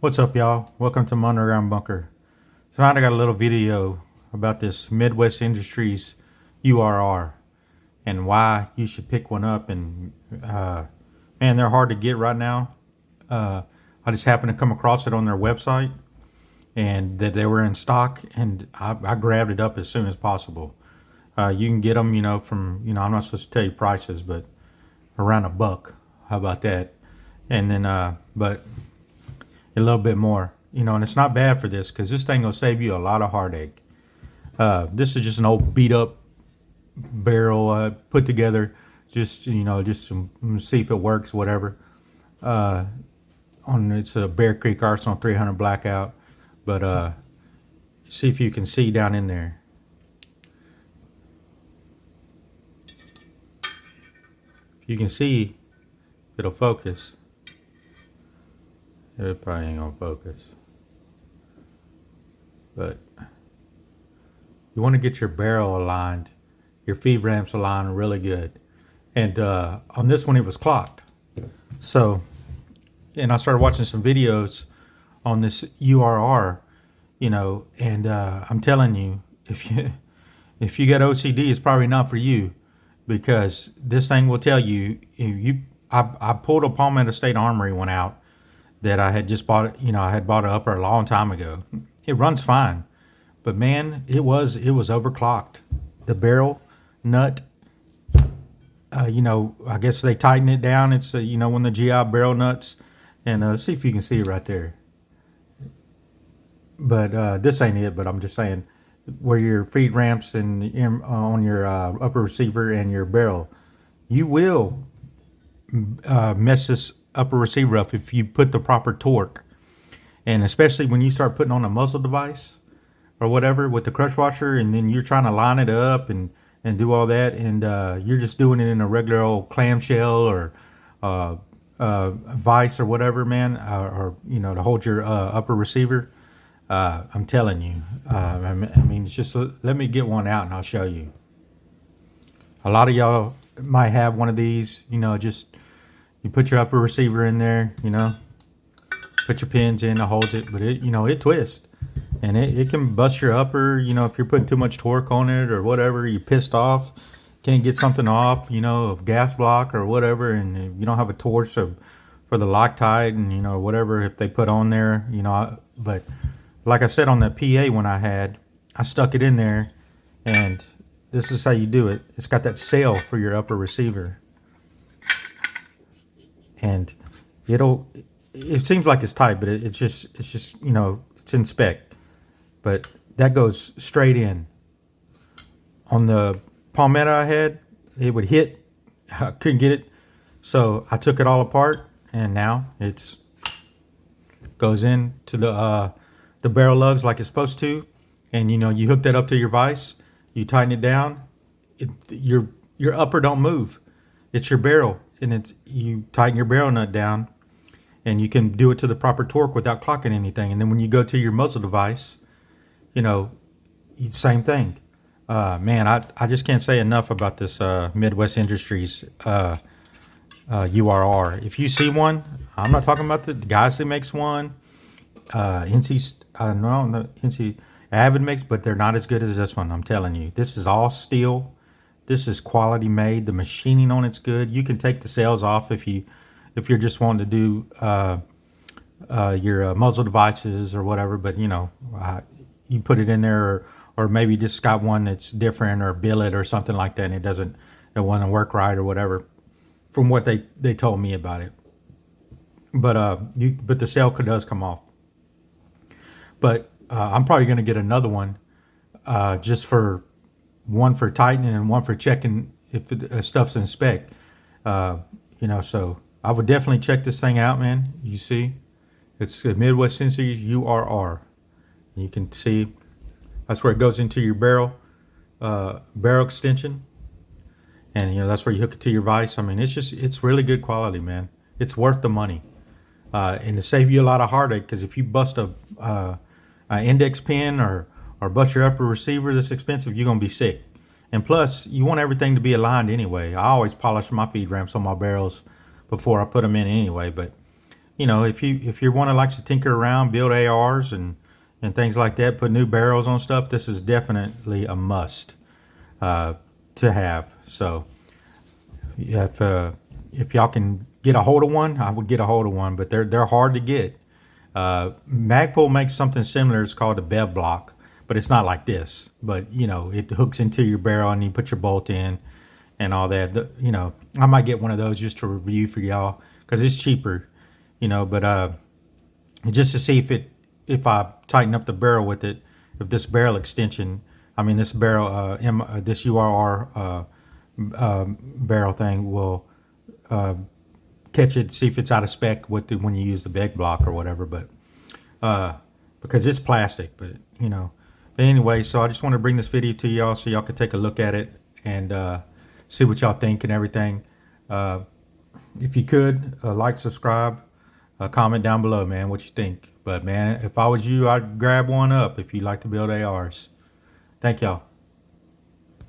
What's up, y'all? Welcome to my underground bunker. Tonight I got a little video about this Midwest Industries URR and why you should pick one up. And man, they're hard to get right now. I just happened to come across it on their website and that they were in stock, and I grabbed it up as soon as possible. You can get them, from I'm not supposed to tell you prices, but around $1. How about that? And then, but a little bit more, and it's not bad for this because this thing will save you a lot of heartache. This is just an old beat up barrel put together, just to see if it works, whatever. It's a Bear Creek Arsenal 300 blackout, but see if you can see down in there. If you can see, it'll focus. It probably ain't gonna focus, but you want to get your barrel aligned, your feed ramps aligned really good. And on this one, it was clocked. So, and I started watching some videos on this URR, and I'm telling you, if you got OCD, it's probably not for you, because this thing will tell you. I pulled a Palmetto State Armory one out that I had just bought. I had bought it upper a long time ago. It runs fine, but man, it was overclocked. The barrel nut, I guess they tighten it down. It's one of the GI barrel nuts, and let's see if you can see it right there. But this ain't it. But I'm just saying, where your feed ramps and on your upper receiver and your barrel, you will mess this upper receiver up if you put the proper torque. And especially when you start putting on a muzzle device or whatever with the crush washer, and then you're trying to line it up and do all that, and you're just doing it in a regular old clamshell or vise or whatever, man, or to hold your upper receiver. I'm telling you, I mean, it's just, let me get one out and I'll show you. A lot of y'all might have one of these, just you put your upper receiver in there, put your pins in, it holds it, but it twists, and it can bust your upper, if you're putting too much torque on it or whatever, you're pissed off, can't get something off, a gas block or whatever, and you don't have a torch for the Loctite and, whatever, if they put on there, but like I said, on the PA one I stuck it in there, and this is how you do it. It's got that sail for your upper receiver. And it seems like it's tight, but it's just it's in spec, but that goes straight in. On the Palmetto I had, it would hit, I couldn't get it, so I took it all apart, and now it's goes into the barrel lugs like it's supposed to, and you hook that up to your vise, you tighten it down, your upper don't move, it's your barrel. And you tighten your barrel nut down, and you can do it to the proper torque without clocking anything. And then when you go to your muzzle device, same thing. Man, I just can't say enough about this Midwest Industries URR. If you see one, I'm not talking about the guys that makes one. NC Avid makes, but they're not as good as this one. I'm telling you, this is all steel. This is quality made. The machining on it's good. You can take the sails off if you're just wanting to do your muzzle devices or whatever. But you put it in there, or maybe just got one that's different, or billet or something like that, and it won't work right or whatever. From what they told me about it, but the sail does come off. But I'm probably going to get another one, just for. One for tightening and one for checking if the stuff's in spec. So I would definitely check this thing out, man. You see, it's a Midwest Industries URR. You can see that's where it goes into your barrel extension, and that's where you hook it to your vise. I mean, it's really good quality, man. It's worth the money, and to save you a lot of heartache, because if you bust a index pin or bust your upper receiver that's expensive, you're going to be sick. And plus, you want everything to be aligned anyway. I always polish my feed ramps on my barrels before I put them in anyway. But, you know, if you're one that likes to tinker around, build ARs and things like that, put new barrels on stuff, this is definitely a must to have. So if y'all can get a hold of one, I would get a hold of one, but they're hard to get. Magpul makes something similar. It's called a bev block, but it's not like this. But you know, it hooks into your barrel and you put your bolt in and all that. You know, I might get one of those just to review for y'all because it's cheaper. You know, but just to see if I tighten up the barrel with it, if this barrel extension, I mean this barrel, this URR barrel thing will catch it, see if it's out of spec with when you use the beg block or whatever. But because it's plastic, but you know. But anyway, so I just want to bring this video to y'all so y'all can take a look at it and see what y'all think and everything. If you could like, subscribe, comment down below, man, what you think. But man, if I was you, I'd grab one up if you like to build ARs. Thank y'all.